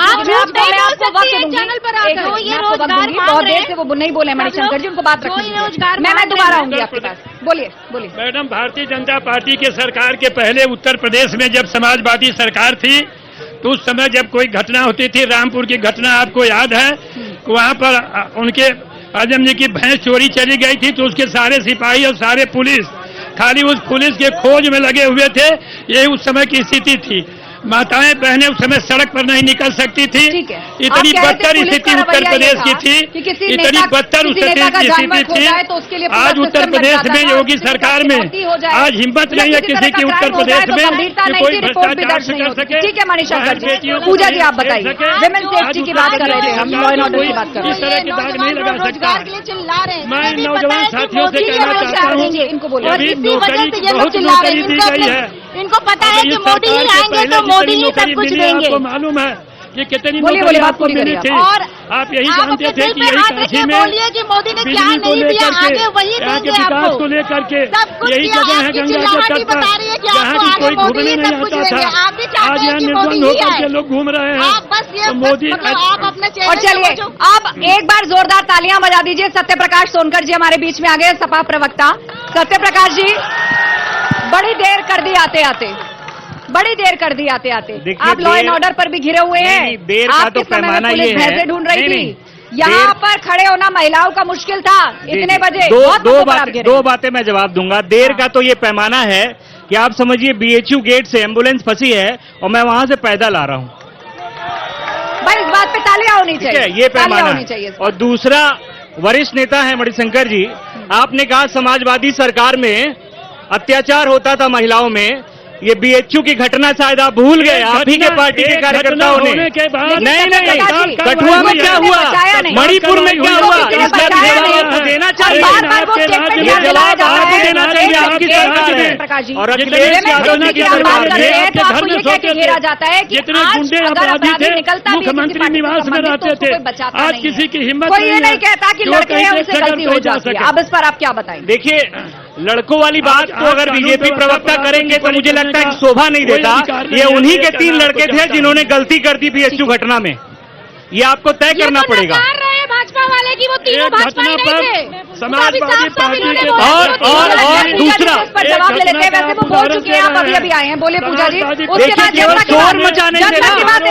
आप झूठ नहीं बोल सकती हैं चैनल पर आकर। ये रोजगार बहुत देर से वो नहीं बोले मणिशंकर जी, उनको बात रखिए। मैं दोबारा आऊंगी आपके पास, बोलिए बोलिए। मैडम, भारतीय जनता पार्टी के सरकार के पहले उत्तर प्रदेश में जब समाजवादी सरकार थी तो उस समय जब कोई घटना होती थी, रामपुर की घटना आपको याद है, वहां पर उनके आजम जी की भैंस चोरी चली गई थी तो उसके सारे सिपाही और सारे पुलिस खाली उस पुलिस के खोज में लगे हुए थे। यही उस समय की स्थिति थी। माताएं बहनें उस समय सड़क पर नहीं निकल सकती थी। इतनी बदतर स्थिति उत्तर प्रदेश की थी, इतनी बदतर स्थिति थी। आज उत्तर प्रदेश में योगी सरकार में आज हिम्मत नहीं है किसी की उत्तर प्रदेश में कि कोई भ्रष्टाचार से कर सके। ठीक है मणिशंकर जी, पूजा जी आप बताइए, विमेन सेफ्टी की बात कर रहे थे हम, लॉ एंड ऑर्डर की बात कर रहे थे। इस तरह की दाग नहीं लगा सकता। मैं नौजवान साथियों से कहना चाहता हूँ, अभी नौकरी बहुत नौकरी दी गई है, इनको पता है कि मोदी ही आएंगे तो मोदी ही सब कुछ देंगे। आपको मालूम है कि कितनी नौकरी आपको मिली थी, और आप यही जानते थे कि यही काशी में बोलिए कि मोदी ने क्या नहीं दिया, आगे वही देंगे विकास को लेकर के यही जगह है गंगा के तट पर जहाँ की कोई घूमने नहीं आता था। आज यहाँ निर्बंध होकर के लोग घूम रहे हैं तो मोदी। और चलिए अब एक बार जोरदार तालियां बजा दीजिए। सत्य प्रकाश सोनकर जी हमारे बीच में आ गए, सपा प्रवक्ता। सत्य प्रकाश जी, बड़ी देर कर दी आते आते, बड़ी देर कर दी आते आते। आप लॉ एंड ऑर्डर पर भी घिरे हुए हैं। देर का तो पैमाना ये है, भैंसे ढूंढ रही थी, यहाँ पर खड़े होना महिलाओं का मुश्किल था इतने बजे। दो बातें मैं जवाब दूंगा। देर का तो ये पैमाना है कि आप समझिए बीएचयू गेट से एम्बुलेंस फंसी है और मैं वहां से पैदल आ रहा हूँ। भाई इस बात पे तालियां होनी चाहिए, ये पैमाना है। और दूसरा, वरिष्ठ नेता है मणिशंकर जी, आपने कहा समाजवादी सरकार में अत्याचार होता था महिलाओं में। ये बीएचयू की घटना शायद आप भूल गए, आप ही के पार्टी के कार्यकर्ताओं ने। नहीं, कठुआ में क्या हुआ, मणिपुर में क्या हुआ, इसका जवाब आपको देना चाहिए। जवाब आपको देना चाहिए, आपकी सरकार है। और अखिलेश यादव की सरकार घेरा जाता है कि जितने गुंडे अपराधी थे मुख्यमंत्री निवास में रहते थे, आज किसी की हिम्मत नहीं है। नहीं कहता कि लड़के हैं उनसे गलती हो जाती है। अब इस पर आप क्या बताएंगे? देखिए, लड़कों वाली बात तो अगर बीजेपी प्रवक्ता करेंगे तो मुझे लगता है कि शोभा नहीं देता। ये उन्हीं के 3 लड़के थे जिन्होंने गलती कर दी बीएचयू घटना में, ये आपको तय करना पड़ेगा। भाजपा वाले की वो तीनों भाजपा नहीं थे, समाजवादी पार्टी के और दूसरा जवाब ले लेते हैं। वैसे वो बोल चुके हैं, आप अभी अभी आए हैं, बोले पूजा जी। उसके बाद शोर मचाने से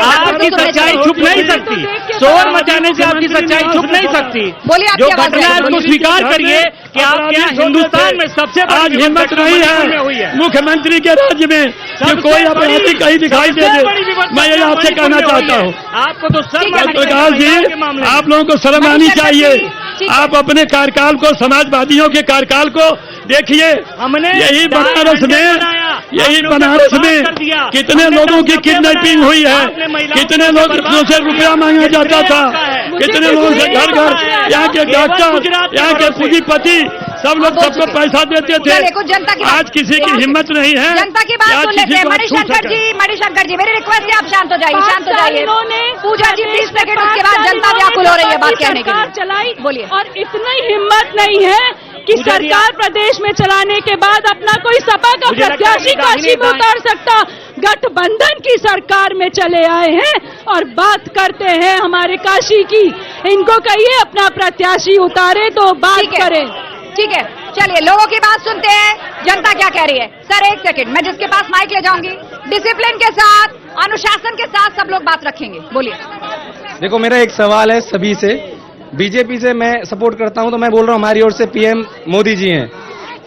आपकी सच्चाई छुप नहीं सकती, शोर मचाने से आपकी सच्चाई छुप नहीं सकती। बोलिए, जो घटना है उसको स्वीकार करिए कि आप यहाँ हिंदुस्तान में सबसे आज हिम्मत नहीं है मुख्यमंत्री के राज्य में कि कोई अपराधी कहीं दिखाई दे दे। मैं ये आपसे कहना चाहता हूँ, आपको तो प्रकाश जी, आप लोगों को शर्म आनी चाहिए। आप अपने कार्यकाल को, समाजवादियों के कार्यकाल को देखिए। हमने यही बनारस में कितने लोगों की किडनैपिंग हुई है, कितने लोगों से रुपया मांगा जाता था, कितने लोगों से घर घर, यहाँ के डॉक्टर, यहाँ के पूंजीपति, सब लोग सबको पैसा देते थे। आज किसी की हिम्मत नहीं है। जनता की बात सुन लेते हैं। मणिशंकर जी मेरी रिक्वेस्ट है, आप शांत हो जाइए, शांत हो जाइए। पूजा जी 30 सेकंड, उसके बाद जनता व्याकुल हो रही है बात कहने के लिए। चलाई बोलिए। और इतनी हिम्मत नहीं है कि सरकार प्रदेश में चलाने के बाद अपना कोई सपा का प्रत्याशी काशी में उतार सकता। गठबंधन की सरकार में चले आए हैं और बात करते हैं हमारे काशी की। इनको कहिए अपना प्रत्याशी उतारे तो बात करें। ठीक है, चलिए लोगों की बात सुनते हैं, जनता क्या कह रही है। सर एक सेकंड, मैं जिसके पास माइक ले जाऊंगी, डिसिप्लिन के साथ, अनुशासन के साथ सब लोग बात रखेंगे। बोलिए। देखो, मेरा एक सवाल है सभी से। बीजेपी से मैं सपोर्ट करता हूं, तो मैं बोल रहा हूं हमारी ओर से पीएम मोदी जी हैं,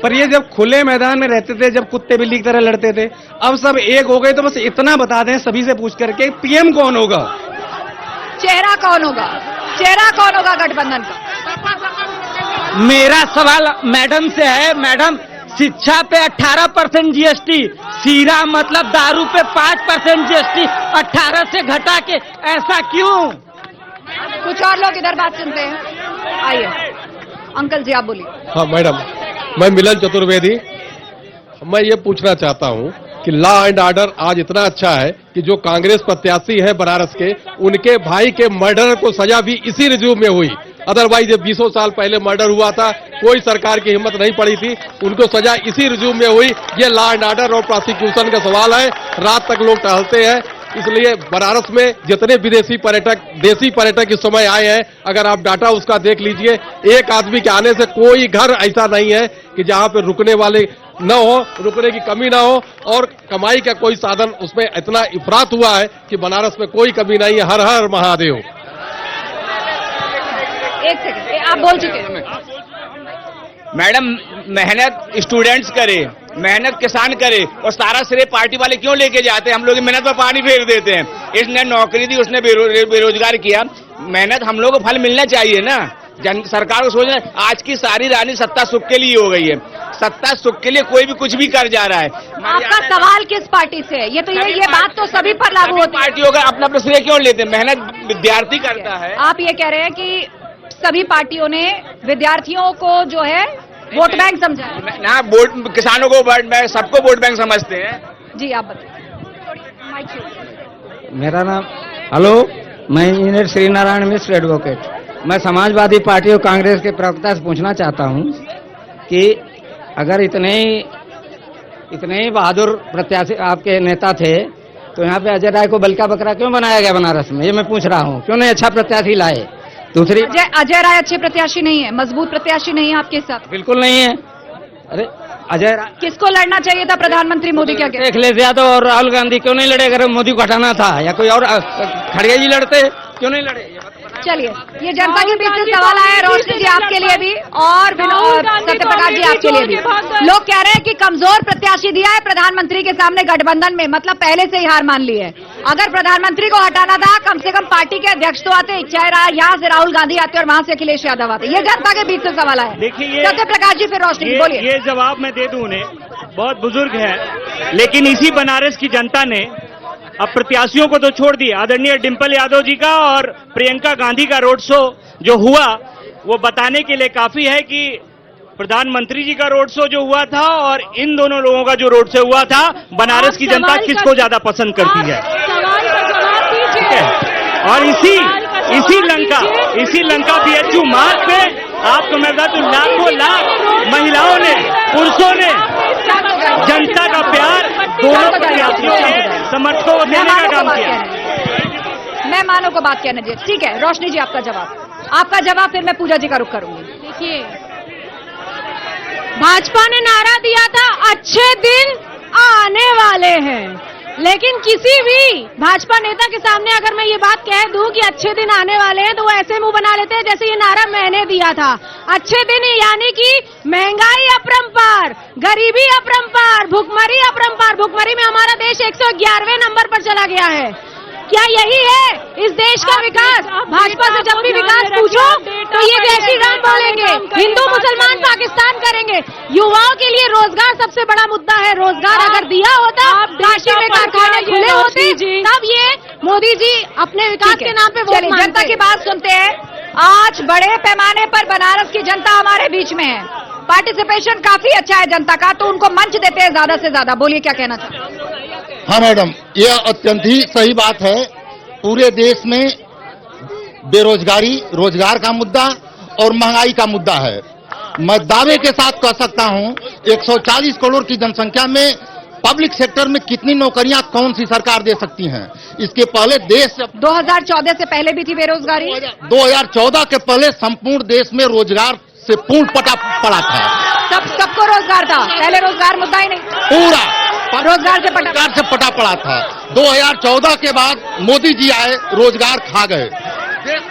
पर ये जब खुले मैदान में रहते थे, जब कुत्ते बिल्ली की तरह लड़ते थे, अब सब एक हो गए, तो बस इतना बता दें सभी से पूछ करके, पीएम कौन होगा, चेहरा कौन होगा, चेहरा कौन होगा गठबंधन का। मेरा सवाल मैडम से है। मैडम, शिक्षा पे 18% जीएसटी, सीरा मतलब दारू पे 5% जीएसटी 18 से घटा के, ऐसा क्यों? कुछ और लोग इधर बात सुनते हैं। आइए अंकल जी, आप बोलिए। हाँ मैडम, मैं मिलन चतुर्वेदी। मैं ये पूछना चाहता हूँ कि लॉ एंड ऑर्डर आज इतना अच्छा है कि जो कांग्रेस प्रत्याशी है बनारस के, उनके भाई के मर्डर को सजा भी इसी रिज्यूम में हुई। अदरवाइज जब 20 साल पहले मर्डर हुआ था, कोई सरकार की हिम्मत नहीं पड़ी थी, उनको सजा इसी रिज्यूम में हुई। ये लॉ एंड ऑर्डर और प्रोसिक्यूशन का सवाल है। रात तक लोग टहलते हैं, इसलिए बनारस में जितने विदेशी पर्यटक, देसी पर्यटक इस समय आए हैं, अगर आप डाटा उसका देख लीजिए, एक आदमी के आने से कोई घर ऐसा नहीं है कि जहां पे रुकने वाले न हो, रुकने की कमी ना हो, और कमाई का कोई साधन उसमें इतना इफरात हुआ है कि बनारस में कोई कमी नहीं है। हर हर महादेव। एक सेकंड, आप बोल चुके हैं। मैडम, मेहनत स्टूडेंट्स करे, मेहनत किसान करे, और सारा श्रेय पार्टी वाले क्यों लेके जाते हैं? हम लोग की मेहनत पर पानी फेर देते हैं। इसने नौकरी दी, उसने बेरोजगार किया। मेहनत हम लोग को फल मिलना चाहिए ना। सरकार को सोचना, आज की सारी रानी सत्ता सुख के लिए हो गई है। सत्ता सुख के लिए कोई भी कुछ भी कर जा रहा है। आपका सवाल किस पार्टी से है? ये बात तो सभी पर लागू होती है। पार्टियों का अपना अपना श्रेय क्यों लेते हैं? मेहनत विद्यार्थी करता है। आप ये कह रहे हैं कि सभी पार्टियों ने विद्यार्थियों को जो है वोट बैंक समझा है ना? वोट किसानों को वोट बैंक, सबको वोट बैंक समझते हैं। जी आप बताइए। मेरा नाम, हेलो, मैं इंजीनियर श्रीनारायण मिश्र एडवोकेट। मैं समाजवादी पार्टी और कांग्रेस के प्रवक्ता से पूछना चाहता हूं कि अगर इतने ही बहादुर प्रत्याशी आपके नेता थे, तो यहाँ पे अजय राय को बलका बकरा क्यों बनाया गया बनारस में? ये मैं पूछ रहा हूँ, क्यों नहीं अच्छा प्रत्याशी लाए? दूसरी, अजय राय अच्छे प्रत्याशी नहीं है, मजबूत प्रत्याशी नहीं है आपके साथ? बिल्कुल नहीं है। अरे अजय राय, किसको लड़ना चाहिए था? प्रधानमंत्री मोदी क्या कहते? अखिलेश यादव और राहुल गांधी क्यों नहीं लड़े? अगर मोदी को हटाना था, या कोई और खड़गे जी लड़ते, क्यों नहीं लड़े? चलिए, ये जनता के बीच से सवाल आया। रोशनी जी आपके लिए भी, और सत्यप्रकाश जी आपके लिए भी। लोग कह रहे हैं कि कमजोर प्रत्याशी दिया है प्रधानमंत्री के सामने गठबंधन में, मतलब पहले से ही हार मान ली है। अगर प्रधानमंत्री को हटाना था, कम से कम पार्टी के अध्यक्ष तो आते, चाहे यहाँ से राहुल गांधी आते और वहां से अखिलेश यादव आते। ये जनता के बीच से सवाल आया। देखिए, सत्यप्रकाश जी फिर रोशनी बोलिए। ये जवाब मैं दे दूं उन्हें, बहुत बुजुर्ग है, लेकिन इसी बनारस की जनता ने अब प्रत्याशियों को तो छोड़ दिया। आदरणीय डिंपल यादव जी का और प्रियंका गांधी का रोड शो जो हुआ, वो बताने के लिए काफी है कि प्रधानमंत्री जी का रोड शो जो हुआ था और इन दोनों लोगों का जो रोड शो हुआ था, बनारस की जनता किसको ज्यादा पसंद करती है? ठीक है। और इसी लंका BHU मार्ग पे आपको मैं बता दूं, लाखों लाख महिलाओं ने, पुरुषों ने जनता का प्यार दोनों प्रत्याशियों ने, समर्थकों को देने का काम किया। मेहमानों को बात कहने दीजिए। ठीक है, रोशनी जी आपका जवाब, फिर मैं पूजा जी का रुख करूंगी। देखिए, भाजपा ने नारा दिया था अच्छे दिन आने वाले हैं, लेकिन किसी भी भाजपा नेता के सामने अगर मैं ये बात कह दूं कि अच्छे दिन आने वाले हैं, तो वो ऐसे मुंह बना लेते हैं जैसे ये नारा मैंने दिया था। अच्छे दिन यानी कि महंगाई अपरंपार, गरीबी अपरंपार, भुखमरी अपरंपार। भुखमरी में हमारा देश 111वें नंबर पर चला गया है। क्या यही है इस देश का विकास? भाजपा से जब भी विकास पूछो तो ये जय श्री राम बोलेंगे, हिंदू मुसलमान पाकिस्तान करेंगे। युवाओं के लिए रोजगार सबसे बड़ा मुद्दा है। रोजगार अगर दिया होता, काशी में कारखाने खुले होते, तब ये मोदी जी अपने विकास के नाम पे वोट मांगते। जनता की बात सुनते हैं। आज बड़े पैमाने पर बनारस की जनता हमारे बीच में है, पार्टिसिपेशन काफी अच्छा है जनता का, तो उनको मंच देते हैं ज्यादा से ज्यादा। बोलिए क्या कहना चाहते हैं? हाँ मैडम, यह अत्यंत ही सही बात है। पूरे देश में बेरोजगारी, रोजगार का मुद्दा और महंगाई का मुद्दा है। मैं दावे के साथ कह सकता हूं 140 करोड़ की जनसंख्या में पब्लिक सेक्टर में कितनी नौकरियां कौन सी सरकार दे सकती हैं? इसके पहले देश 2014 से पहले भी थी बेरोजगारी। 2014 के पहले संपूर्ण देश में रोजगार से पूर्ण पटा पड़ा था। सबको रोजगार था, पहले रोजगार मुद्दा ही नहीं, पूरा रोजगार से पटा पड़ा था। 2014 के बाद मोदी जी आए, रोजगार खा गए।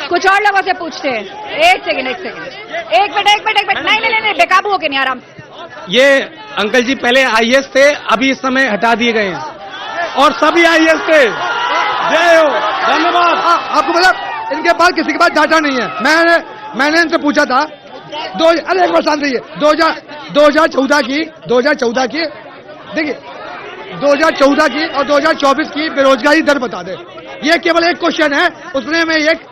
कुछ और लोगों से पूछते हैं। एक सेकंड एक मिनट नहीं, बेकाबू होके नहीं, आराम से। ये अंकल जी पहले आईएएस थे, अभी इस समय हटा दिए गए हैं और सभी आईएएस थे। जय हो, धन्यवाद। आपको पता इनके पास किसी के पास डाटा नहीं है। मैंने इनसे पूछा था अरे एक बार शांत रहिए। 2014 की देखिए 2014 की और 2024 की बेरोजगारी दर बता दे। ये केवल एक क्वेश्चन है, उसमें में एक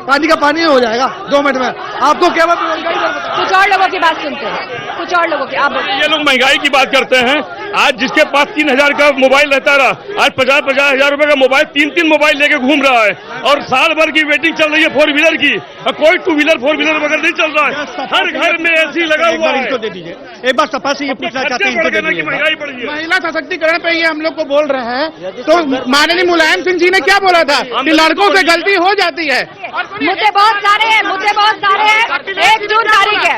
पानी का पानी हो जाएगा 2 मिनट में। आपको केवल बेरोजगारी दर बता। कुछ और लोगों की बात सुनते हैं, कुछ और लोगों की। आप ये लोग महंगाई की बात करते हैं। आज जिसके पास 3000 का मोबाइल रहता रहा, आज 50-50 हजार रुपए का मोबाइल 3 मोबाइल लेके घूम रहा है और साल भर की वेटिंग चल रही है 4 व्हीलर की, और कोई 2 व्हीलर 4 व्हीलर वगैरह नहीं चल रहा है। हर घर में एसी लगा हुआ है। इनको दे दीजिए एक बार। सपा से ये पूछना चाहते हैं, महंगाई बढ़ी है। महिला सशक्तिकरण पे ये हम लोग को बोल रहे हैं, तो माननीय मुलायम सिंह जी ने क्या बोला था कि लड़कों से गलती हो जाती है। मुद्दे बहुत सारे हैं। 1 जून तारीख है,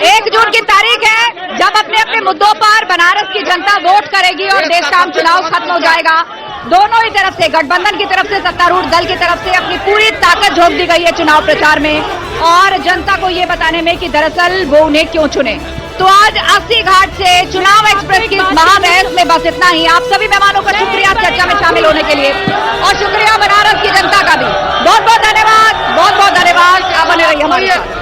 1 जून की तारीख है जब अपने अपने मुद्दों पर बनारस की जनता वोट करेगी और देश का चुनाव खत्म हो जाएगा। दोनों ही तरफ से, गठबंधन की तरफ से, सत्तारूढ़ दल की तरफ से अपनी पूरी ताकत झोंक दी गई है चुनाव प्रचार में और जनता को ये बताने में कि दरअसल वो उन्हें क्यों चुने। तो आज 80 घाट से चुनाव एक्सप्रेस की महाबहस में बस इतना ही। आप सभी मेहमानों का शुक्रिया चर्चा में शामिल होने के लिए और शुक्रिया बनारस की जनता का भी। बहुत बहुत धन्यवाद, बहुत बहुत धन्यवाद। आप बने रहिए हमारे साथ।